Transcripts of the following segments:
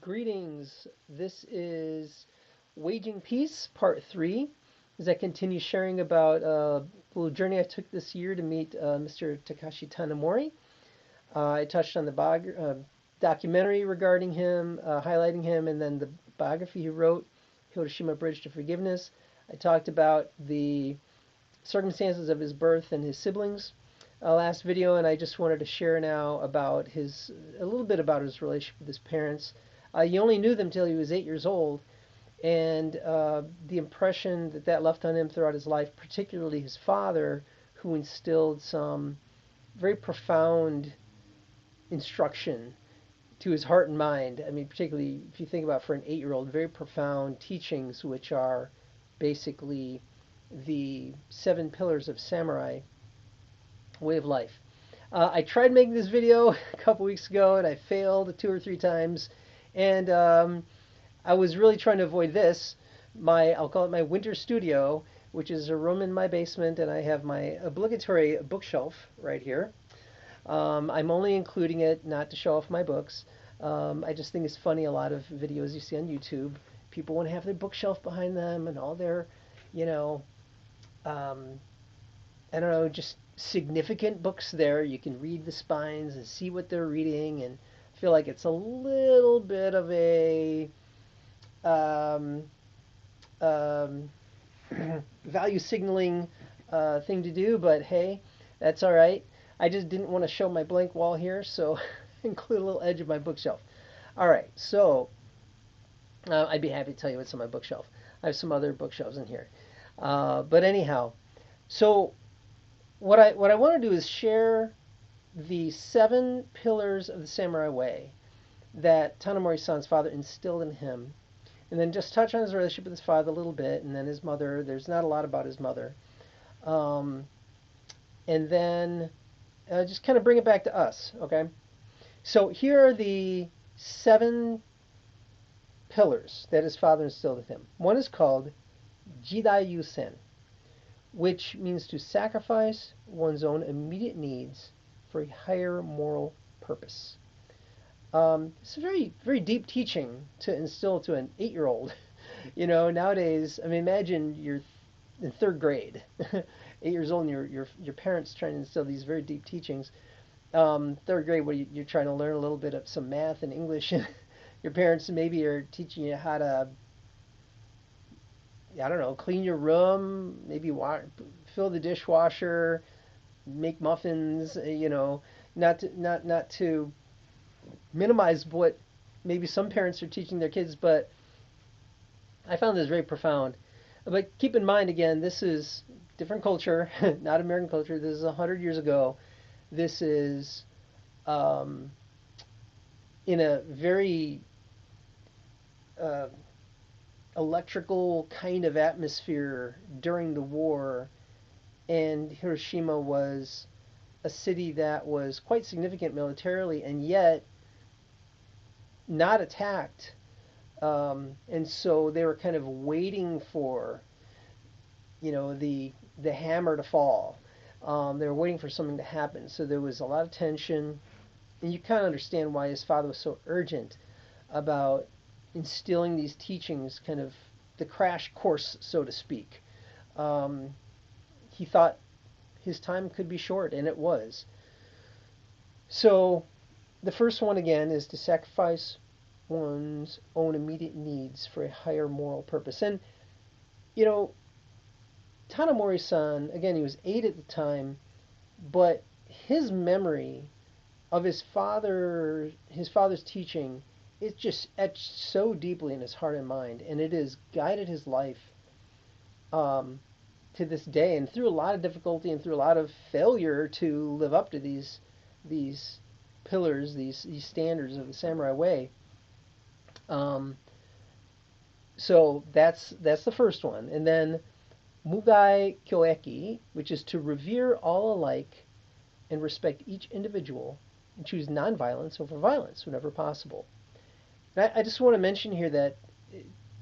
Greetings. This is Waging Peace, Part 3, as I continue sharing about a little journey I took this year to meet Mr. Takashi Tanemori. I touched on the documentary regarding him, highlighting him, and then the biography he wrote, Hiroshima Bridge to Forgiveness. I talked about the circumstances of his birth and his siblings last video, and I just wanted to share now about a little bit about his relationship with his parents. He only knew them till he was 8 years old, and the impression that left on him throughout his life, particularly his father, who instilled some very profound instruction to his heart and mind. I mean, particularly if you think about for an 8-year-old, very profound teachings, which are basically the 7 pillars of samurai way of life. I tried making this video a couple weeks ago and I failed 2 or 3 times. And I was really trying to avoid this. I'll call it my winter studio, which is a room in my basement, and I have my obligatory bookshelf right here. I'm only including it not to show off my books. I just think it's funny, a lot of videos you see on YouTube, people want to have their bookshelf behind them and all their, you know, I don't know, just significant books there. You can read the spines and see what they're reading, and I feel like it's a little bit of a um, um, value signaling thing to do, but hey, that's all right. I just didn't want to show my blank wall here, so include a little edge of my bookshelf. All right, so I'd be happy to tell you what's on my bookshelf. I have some other bookshelves in here. But anyhow, so what I want to do is share the 7 pillars of the samurai way that Tanemori-san's father instilled in him, and then just touch on his relationship with his father a little bit, and then his mother. There's not a lot about his mother, um, and then just kind of bring it back to us. Okay, so here are the 7 pillars that his father instilled in him. One is called Jidai-Yusen, which means to sacrifice one's own immediate needs for a higher moral purpose. It's a very, very deep teaching to instill to an 8-year-old. Nowadays, I mean, imagine you're in 3rd grade, 8 years old, and your parents trying to instill these very deep teachings. 3rd grade, where you're trying to learn a little bit of some math and English, and your parents maybe are teaching you how to, I don't know, clean your room, maybe fill the dishwasher, make muffins. Not to minimize what maybe some parents are teaching their kids, but I found this very profound. But keep in mind, again, this is different culture, not American culture. This is 100 years ago. This is in a very uh, electrical kind of atmosphere during the war, and Hiroshima was a city that was quite significant militarily and yet not attacked. And so they were kind of waiting for, the hammer to fall. They were waiting for something to happen. So there was a lot of tension, and you kind of understand why his father was so urgent about instilling these teachings, kind of the crash course, so to speak. He thought his time could be short, and it was. So the first one, again, is to sacrifice one's own immediate needs for a higher moral purpose. And, you know, Tanemori-san, again, he was 8 at the time, but his memory of his father's teaching, it's just etched so deeply in his heart and mind, and it has guided his life to this day, and through a lot of difficulty and through a lot of failure to live up to these pillars, these standards of the samurai way. Um, so that's the first one, and then Mugai-Kyoeki, which is to revere all alike and respect each individual and choose nonviolence over violence whenever possible. I just want to mention here that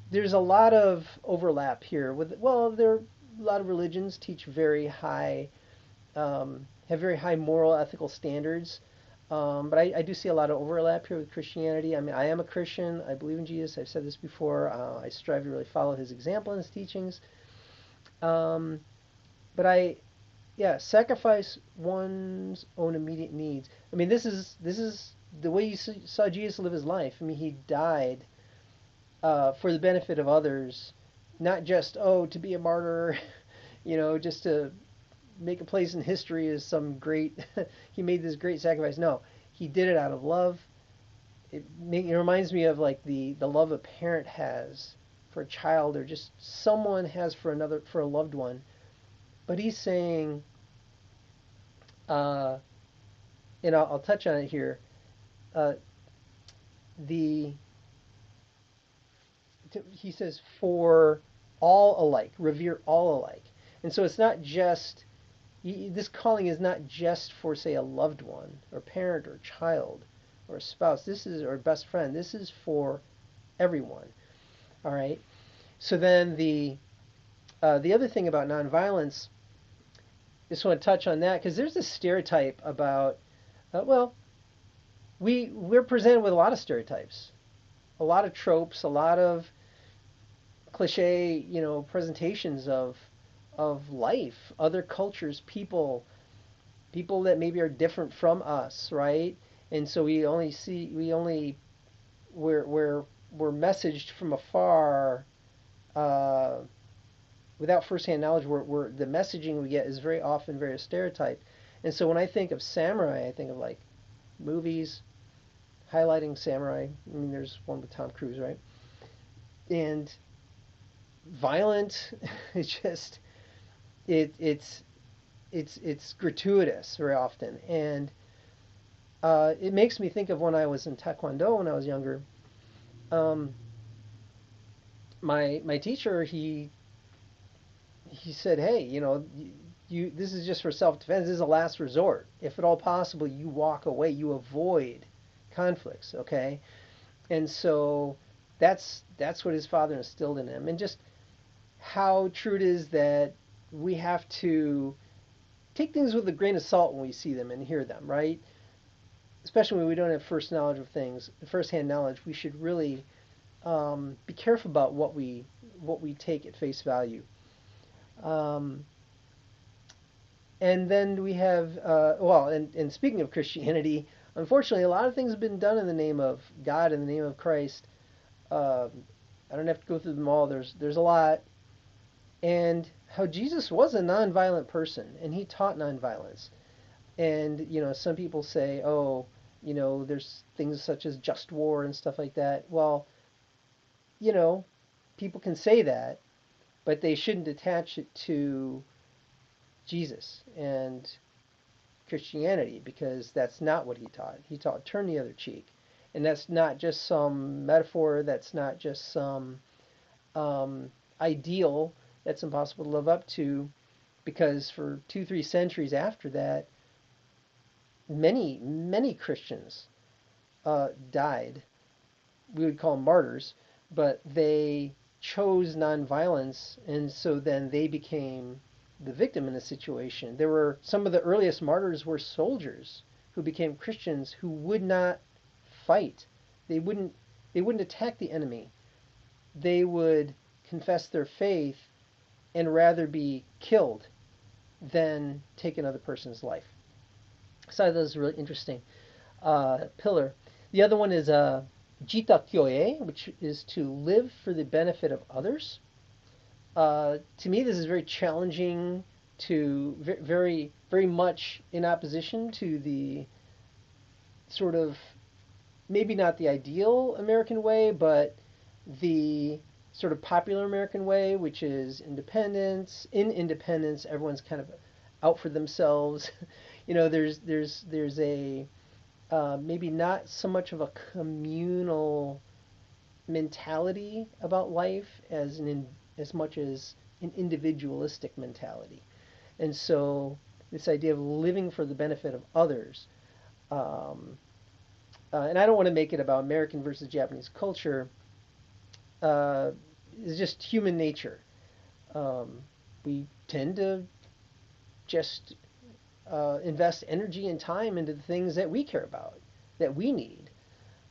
there's a lot of overlap here with, well, there are a lot of religions teach very high, have very high moral ethical standards. But I do see a lot of overlap here with Christianity. I mean, I am a Christian. I believe in Jesus. I've said this before. I strive to really follow his example and his teachings. Um, but yeah, sacrifice one's own immediate needs. I mean, this is the way you saw Jesus live his life. I mean, he died for the benefit of others, not just to be a martyr, just to make a place in history as some great. He made this great sacrifice. No, he did it out of love. It reminds me of like the love a parent has for a child, or just someone has for a loved one. But he's saying, uh, and I'll touch on it here. Uh, the he says for all alike, revere all alike, and so it's not just this calling is not just for, say, a loved one or parent or child or a spouse. This is or best friend. This is for everyone. All right. So then the other thing about nonviolence, just want to touch on that because there's this stereotype about well, we're presented with a lot of stereotypes, a lot of tropes, a lot of cliche, presentations of life, other cultures, people that maybe are different from us, right? And so we only we're messaged from afar uh, without firsthand knowledge. We're the messaging we get is very often very stereotyped. And so when I think of samurai, I think of like movies highlighting samurai. I mean, there's one with Tom Cruise, right? And violent. It's just it it's gratuitous very often, and it makes me think of when I was in Taekwondo when I was younger. Um, my teacher he said, "Hey, you this is just for self-defense. This is a last resort. If at all possible, you walk away. You avoid conflicts. Okay." And so that's what his father instilled in him, and just how true it is that we have to take things with a grain of salt when we see them and hear them, right? Especially when we don't have first knowledge of things, first-hand knowledge. We should really be careful about what we take at face value. Um, and then we have, and speaking of Christianity, unfortunately, a lot of things have been done in the name of God, in the name of Christ. Uh, I don't have to go through them all. There's a lot, and how Jesus was a nonviolent person, and he taught nonviolence. And some people say, oh, there's things such as just war and stuff like that. Well, you know, people can say that, but they shouldn't attach it to Jesus and Christianity because that's not what he taught. He taught turn the other cheek. And that's not just some metaphor, that's not just some um, ideal that's impossible to live up to, because for 2, 3 centuries after that, many Christians died. We would call them martyrs, but they chose nonviolence, and so then they became the victim in the situation. There were some of the earliest martyrs were soldiers who became Christians who would not fight. They wouldn't they wouldn't attack the enemy. They would confess their faith and rather be killed than take another person's life. So that was really interesting pillar. The other one is Jita-Kyoei, which is to live for the benefit of others. To me, this is very challenging to very, very much in opposition to the sort of maybe not the ideal American way, but the sort of popular American way, which is independence. In independence, everyone's kind of out for themselves. There's a maybe not so much of a communal mentality about life as much as an individualistic mentality. And so this idea of living for the benefit of others, um, and I don't want to make it about American versus Japanese culture, uh, is just human nature. We tend to just invest energy and time into the things that we care about, that we need.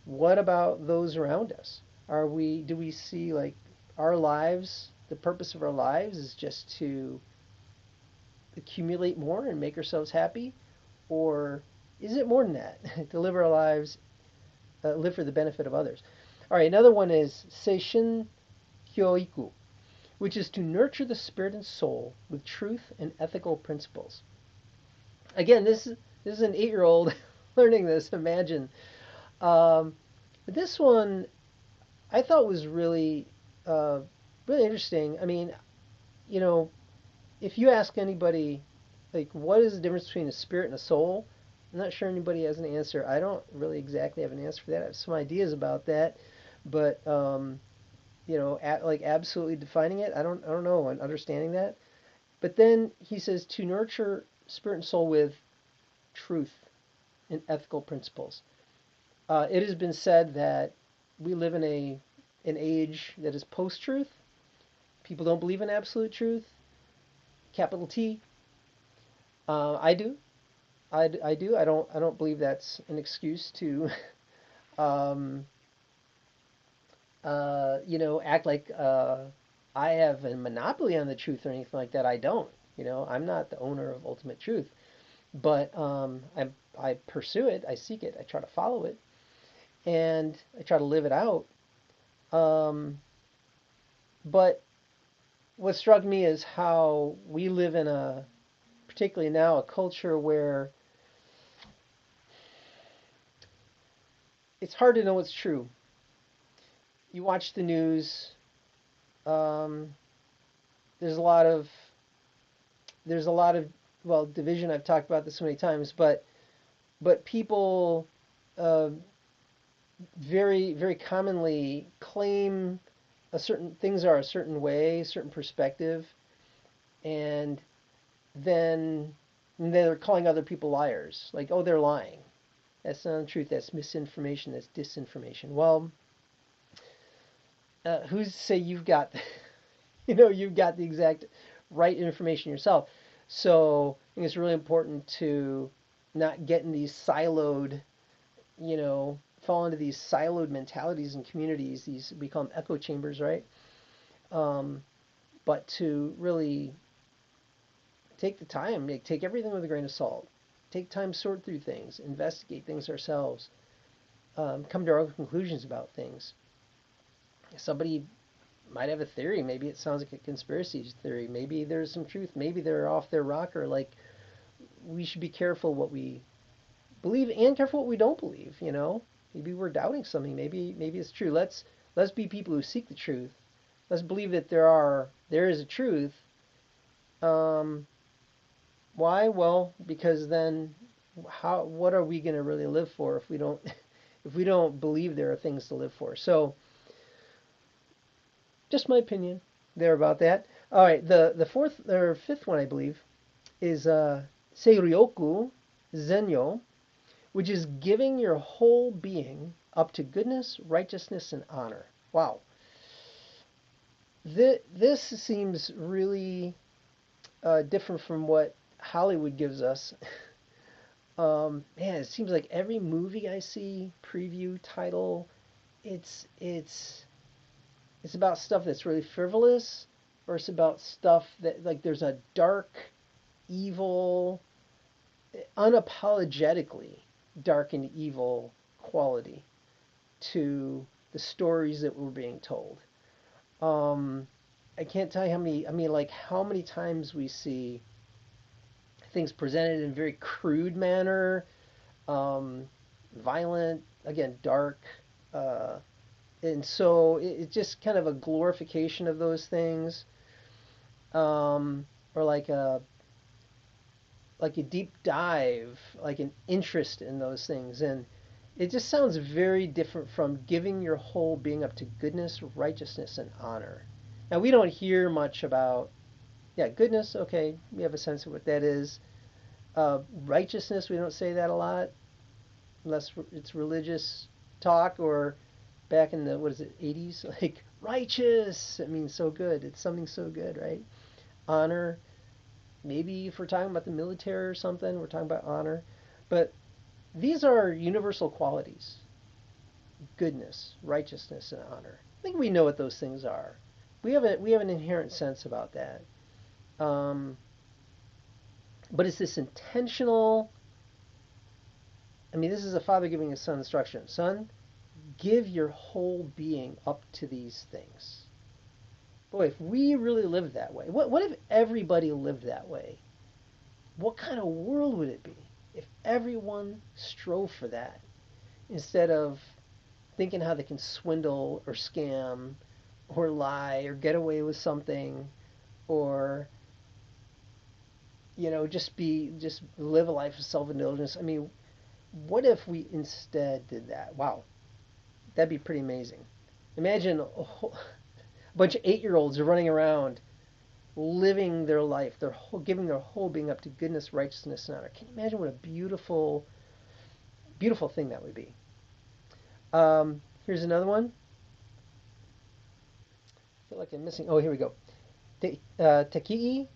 What about those around us? Do we see like our lives, the purpose of our lives is just to accumulate more and make ourselves happy? Or is it more than that? To live our lives, live for the benefit of others. All right, another one is Seishin-Kyoiku, which is to nurture the spirit and soul with truth and ethical principles. Again, this is an 8-year-old learning this. Imagine. But this one I thought was uh, really interesting. I mean, you know, if you ask anybody, like, what is the difference between a spirit and a soul? I'm not sure anybody has an answer. I don't really exactly have an answer for that. I have some ideas about that, but like absolutely defining it, I don't know and understanding that. But then he says to nurture spirit and soul with truth and ethical principles. It has been said that we live in an age that is post-truth. People don't believe in absolute truth, capital T. I do. I do. I don't believe that's an excuse to, um, act like I have a monopoly on the truth or anything like that. I don't. I'm not the owner of ultimate truth, but I pursue it. I seek it. I try to follow it, and I try to live it out. Um, but what struck me is how we live in particularly now, a culture where it's hard to know what's true. You watch the news. Um, there's a lot of there's a lot of well division. I've talked about this so many times, but people uh, very commonly claim a certain things are a certain way, certain perspective, and then they're calling other people liars. Like, oh, they're lying. That's not the truth. That's misinformation. That's disinformation. Well, who's to say you've got you've got the exact right information yourself? So I think it's really important to not get in these siloed, fall into these siloed mentalities and communities. These we call them echo chambers, right? Um, but to really take the time, take everything with a grain of salt. Take time, to sort through things, investigate things ourselves, come to our own conclusions about things. Somebody might have a theory. Maybe it sounds like a conspiracy theory. Maybe there's some truth. Maybe they're off their rocker. Like, we should be careful what we believe and careful what we don't believe. Maybe we're doubting something. Maybe it's true. Let's be people who seek the truth. Let's believe that there is a truth. Um, why? Well, because then what are we going to really live for if we don't if we don't believe there are things to live for? So, just my opinion there about that. All right, the fourth or fifth one I believe is Seiryoku-Zenyo, which is giving your whole being up to goodness, righteousness, and honor. Wow. This seems really different from what Hollywood gives us. Man, it seems like every movie I see, preview, title, it's it's about stuff that's really frivolous, or it's about stuff that like there's a dark, evil, unapologetically dark and evil quality to the stories that we're being told. Um, I can't tell you how many times we see things presented in a very crude manner, um, violent, again, dark, uh, and so it's just kind of a glorification of those things, or like a deep dive, like an interest in those things, and it just sounds very different from giving your whole being up to goodness, righteousness, and honor. Now we don't hear much about goodness. Okay, we have a sense of what that is. Righteousness, we don't say that a lot, unless it's religious talk or back in the what is it 80s, like righteous. It means so good. It's something so good, right? Honor. Maybe if we're talking about the military or something, we're talking about honor. But these are universal qualities: goodness, righteousness, and honor. I think we know what those things are. We have an inherent sense about that. Um, but it's this intentional. I mean, this is a father giving his son instruction. Son, give your whole being up to these things. Boy, if we really lived that way, what if everybody lived that way? What kind of world would it be if everyone strove for that instead of thinking how they can swindle or scam or lie or get away with something or just live a life of self-indulgence? I mean, what if we instead did that? Wow, that'd be pretty amazing. Imagine a bunch of 8-year-olds are running around living their life, giving their whole being up to goodness, righteousness, and honor. Can you imagine what a beautiful, beautiful thing that would be? Here's another one. I feel like I'm missing. Oh, here we go. Tekii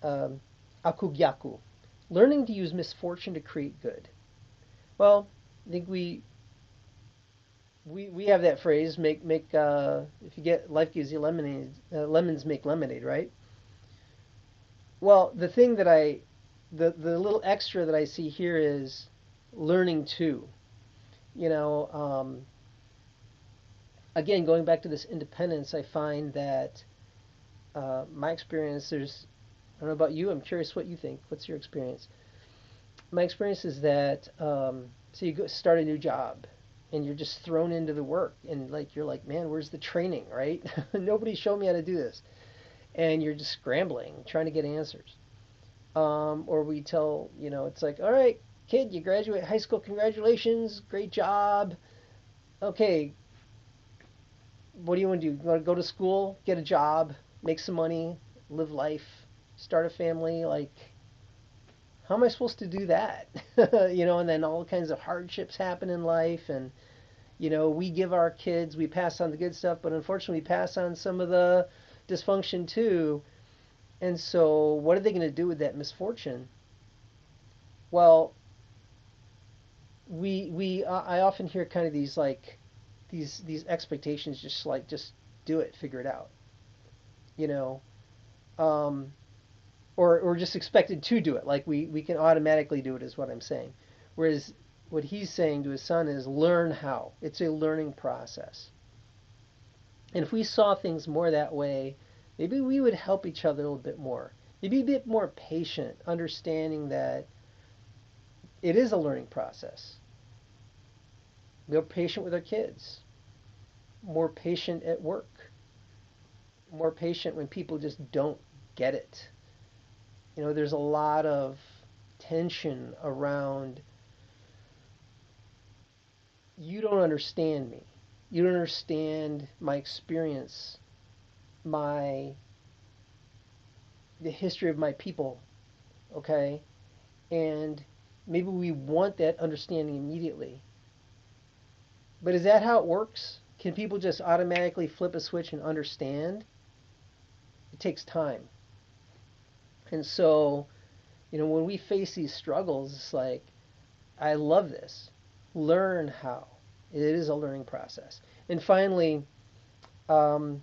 um, Akugyaku. Learning to use misfortune to create good. Well, I think we have that phrase. Make if you get life gives you lemonade, lemons make lemonade, right? Well, the little extra that I see here is learning to. You know, again, going back to this independence, I find that my experience, I don't know about you, I'm curious what you think. What's your experience? My experience is that, so you go start a new job and you're just thrown into the work and you're like, man, where's the training, right? Nobody showed me how to do this. And you're just scrambling, trying to get answers. Or we tell, it's like, all right, kid, you graduate high school, congratulations, great job. Okay, what do you want to do? You want to go to school, get a job, make some money, live life, start a family? Like, how am I supposed to do that? And then all kinds of hardships happen in life, and we give our kids, we pass on the good stuff, but unfortunately, we pass on some of the dysfunction too. And so, what are they going to do with that misfortune? Well, I often hear kind of these like these expectations, just do it, figure it out, you know, um, or just expected to do it, like we can automatically do it, is what I'm saying. Whereas what he's saying to his son is learn how. It's a learning process. And if we saw things more that way, maybe we would help each other a little bit more. Maybe a bit more patient, understanding that it is a learning process. More patient with our kids, more patient at work, more patient when people just don't get it. There's a lot of tension around you don't understand me. You don't understand my experience, my the history of my people, okay? And maybe we want that understanding immediately. But is that how it works? Can people just automatically flip a switch and understand? It takes time. And so, when we face these struggles, it's like, I love this. Learn how. It is a learning process. And finally, I'm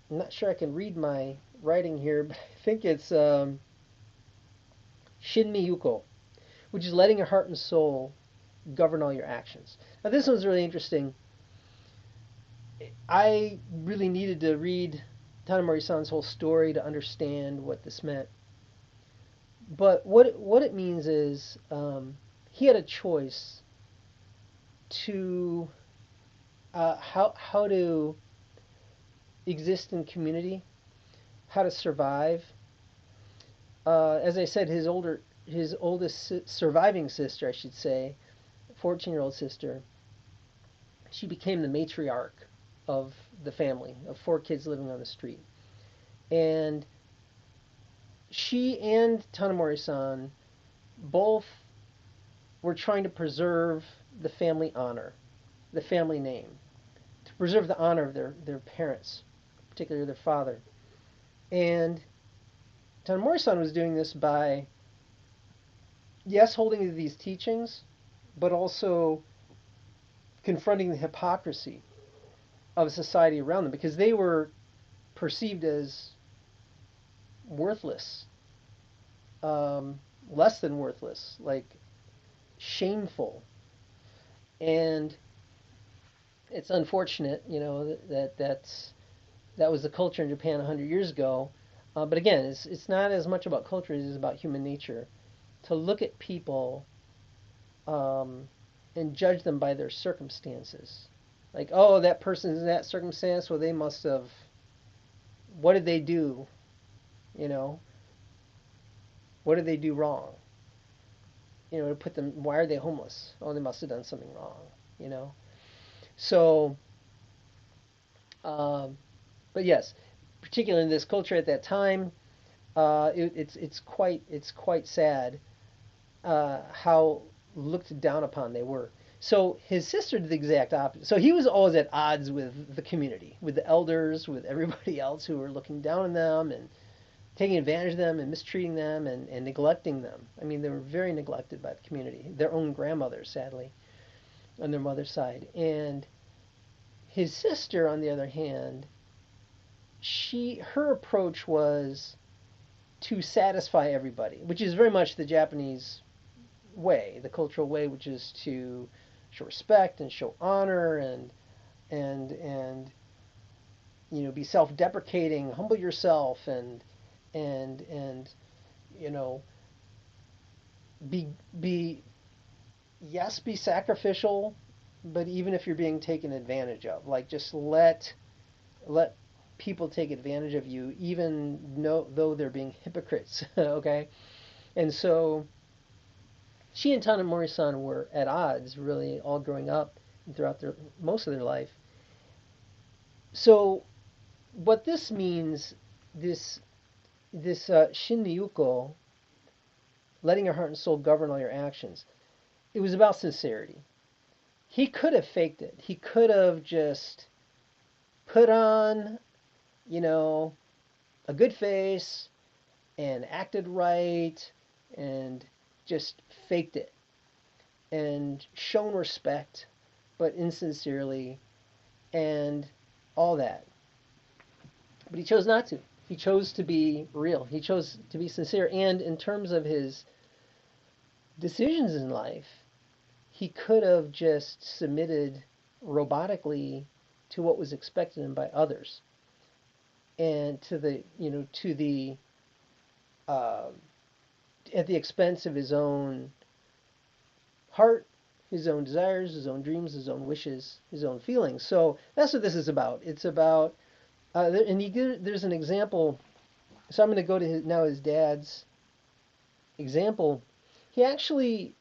not sure I can read my writing here, but I think it's Shinmi-Yuko, which is letting your heart and soul govern all your actions. Now, this one's really interesting. I really needed to read Tanemori-san's whole story to understand what this meant. But what it means is he had a choice to how to exist in community, how to survive. As I said, his oldest surviving sister, I should say, 14-year-old sister, she became the matriarch of the family of 4 kids living on the street, and she and Tanemori-san both were trying to preserve the family honor, the family name, to preserve the honor of their parents, particularly their father. And Tanemori-san was doing this by, yes, holding to these teachings, but also confronting the hypocrisy of society around them because they were perceived as worthless, um, less than worthless, like shameful. And it's unfortunate, that was the culture in Japan 100 years ago. But again, it's not as much about culture as it is about human nature. To look at people um, and judge them by their circumstances. Like, oh, that person's in that circumstance, well, they must have, what did they do? You know, what did they do wrong? To put them, why are they homeless? Oh, they must have done something wrong, you know? So, um, but yes, particularly in this culture at that time, it's quite sad how looked down upon they were. So his sister did the exact opposite. So he was always at odds with the community, with the elders, with everybody else who were looking down on them and taking advantage of them and mistreating them and neglecting them. I mean, they were very neglected by the community, their own grandmothers, sadly, on their mother's side. And his sister, on the other hand, her approach was to satisfy everybody, which is very much the Japanese way, the cultural way, which is to show respect and show honor and be self-deprecating, humble yourself, and you know be yes, be sacrificial, but even if you're being taken advantage of, like just let people take advantage of you, even though they're being hypocrites. Okay, and so she and Tanemori-san were at odds, really, all growing up and throughout most of their life. So, what this means, this Shinmi-Yuko, letting your heart and soul govern all your actions, it was about sincerity. He could have faked it. He could have just put on, you know, a good face and acted right and just faked it and shown respect, but insincerely and all that. But he chose not to. He chose to be real. He chose to be sincere. And in terms of his decisions in life, he could have just submitted robotically to what was expected of him by others and uh, at the expense of his own heart, his own desires, his own dreams, his own wishes, his own feelings. So that's what this is about. It's about, and there's an example. So I'm going to go to his dad's example. He actually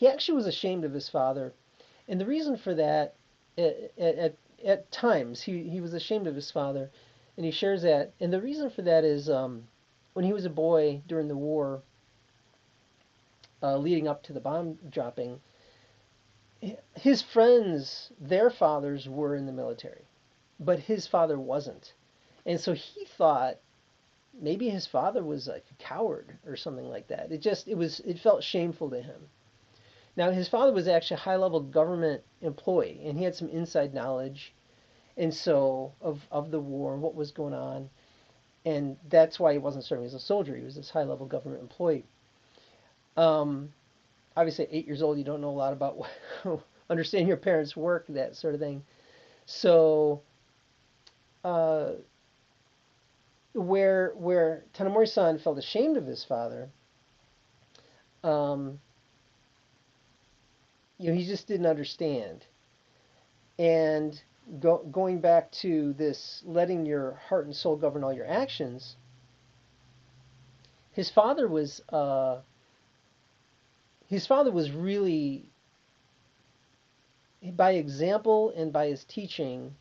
was ashamed of his father, and the reason for that, at times he was ashamed of his father, and he shares that. And the reason for that is when he was a boy during the war, leading up to the bomb dropping, his friends, their fathers were in the military, but his father wasn't. And so he thought maybe his father was like a coward or something like that. It felt shameful to him. Now his father was actually a high-level government employee, and he had some inside knowledge, and so of the war and what was going on, and that's why he wasn't serving as a soldier. He was this high-level government employee. Um, Obviously, at 8 years old, you don't know a lot about understanding your parents' work, that sort of thing. So, uh, where Tanemori-san felt ashamed of his father, um, he just didn't understand. And going back to this, letting your heart and soul govern all your actions, his father was really, by example and by his teaching,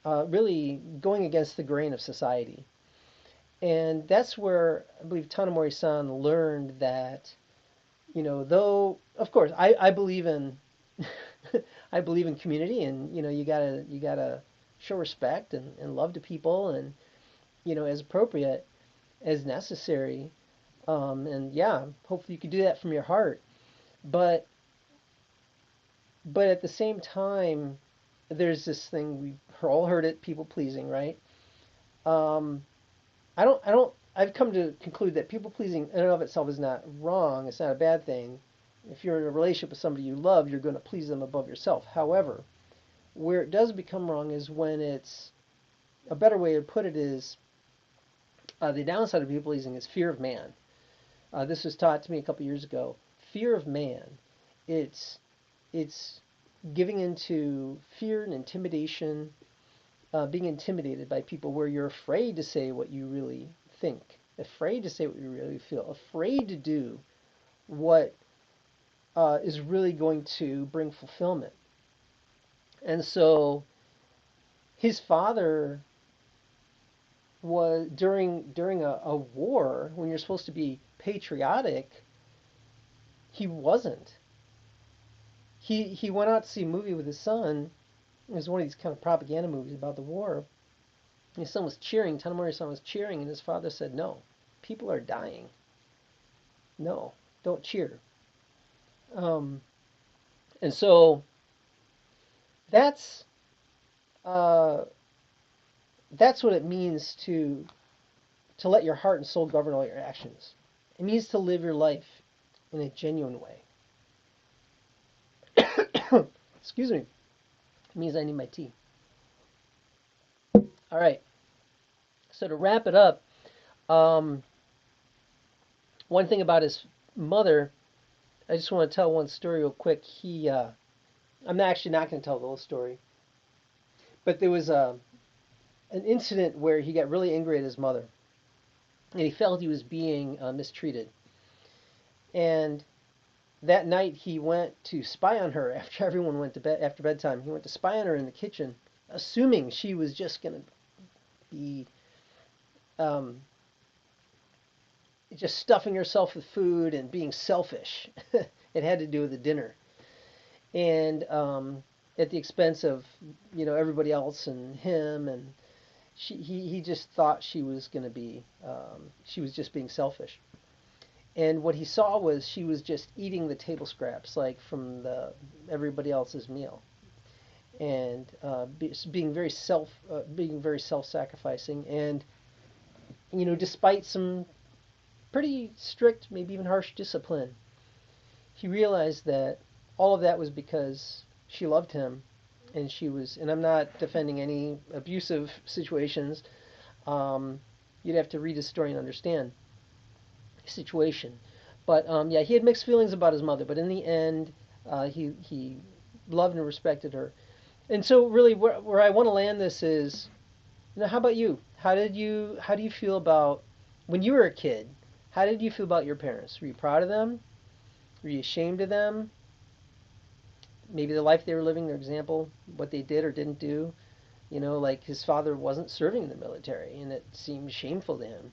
really going against the grain of society. And that's where I believe Tanemori-san learned that, though of course I believe in I believe in community, and you gotta show respect and love to people, and as appropriate. as necessary. And yeah, hopefully you can do that from your heart. But at the same time, there's this thing we've all heard it, people pleasing, right? Um, I've come to conclude that people pleasing in and of itself is not wrong. It's not a bad thing. If you're in a relationship with somebody you love, you're going to please them above yourself. However, where it does become wrong is when it's a better way to put it is the downside of people pleasing is fear of man. This was taught to me a couple years ago. Fear of man. It's it's giving into fear and intimidation, being intimidated by people where you're afraid to say what you really think, afraid to say what you really feel, afraid to do what is really going to bring fulfillment. And so his father was during a war when you're supposed to be patriotic, he wasn't. He went out to see a movie with his son. It was one of these kind of propaganda movies about the war. And his son was cheering. Tanemori's son was cheering, and his father said, "No, people are dying. No, don't cheer." Um, and so that's uh, that's what it means to let your heart and soul govern all your actions. It means to live your life in a genuine way. Excuse me. It means I need my tea. All right. So to wrap it up, um, one thing about his mother, I just want to tell one story real quick. I'm actually not going to tell the whole story, but there was an incident where he got really angry at his mother, and he felt he was being mistreated. And that night he went to spy on her after everyone went to bed after bedtime. He went to spy on her in the kitchen, assuming she was just going to be um, just stuffing herself with food and being selfish. It had to do with the dinner, and at the expense of everybody else and him. And he just thought she was going to be she was just being selfish. And what he saw was she was just eating the table scraps like from the everybody else's meal, and being very self-sacrificing. And despite some pretty strict, maybe even harsh discipline, he realized that all of that was because she loved him, and she was. And I'm not defending any abusive situations. Um, you'd have to read his story and understand the situation. But yeah, he had mixed feelings about his mother, but in the end, he loved and respected her. And so, really, where I want to land this is, how about you? How do you feel about when you were a kid? How did you feel about your parents? Were you proud of them? Were you ashamed of them? Maybe the life they were living, their example, what they did or didn't do. Like his father wasn't serving in the military, and it seemed shameful to him.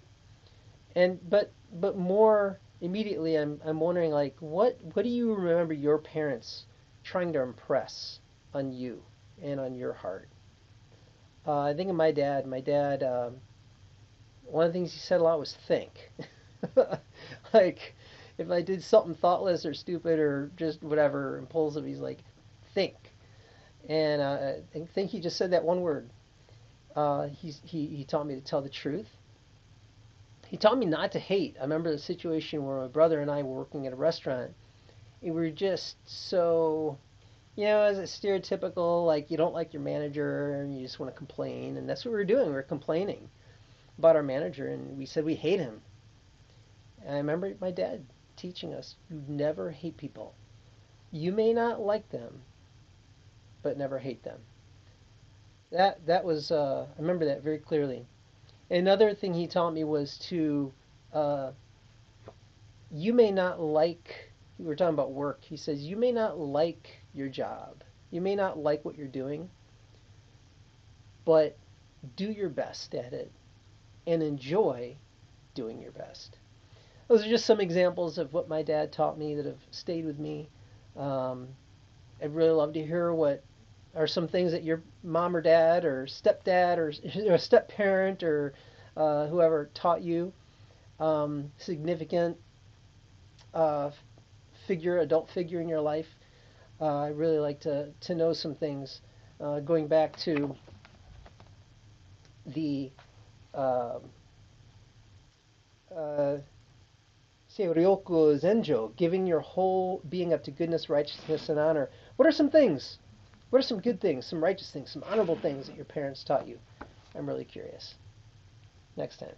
And but more immediately, I'm wondering, like, what do you remember your parents trying to impress on you and on your heart? I think of my dad. My dad, one of the things he said a lot was think. Like, if I did something thoughtless or stupid or just whatever impulsive, he's like, think. And I think he just said that one word. He taught me to tell the truth. He taught me not to hate. I remember the situation where my brother and I were working at a restaurant. And we were just so, as a stereotypical, like you don't like your manager and you just want to complain. And that's what we were doing. We were complaining about our manager, and we said we hate him. And I remember my dad teaching us, you never hate people. You may not like them, but never hate them. That was I remember that very clearly. Another thing he taught me was to uh, you may not like. We were talking about work. He says you may not like your job. You may not like what you're doing, but do your best at it and enjoy doing your best. Those are just some examples of what my dad taught me that have stayed with me. Um, I'd really love to hear what are some things that your mom or dad or stepdad or step parent or whoever taught you. significant uh, adult figure in your life. I really like to know some things. Going back to the uh, uh, Seiryoku-Zenyo, giving your whole being up to goodness, righteousness, and honor. What are some things? What are some good things, some righteous things, some honorable things that your parents taught you? I'm really curious. Next time.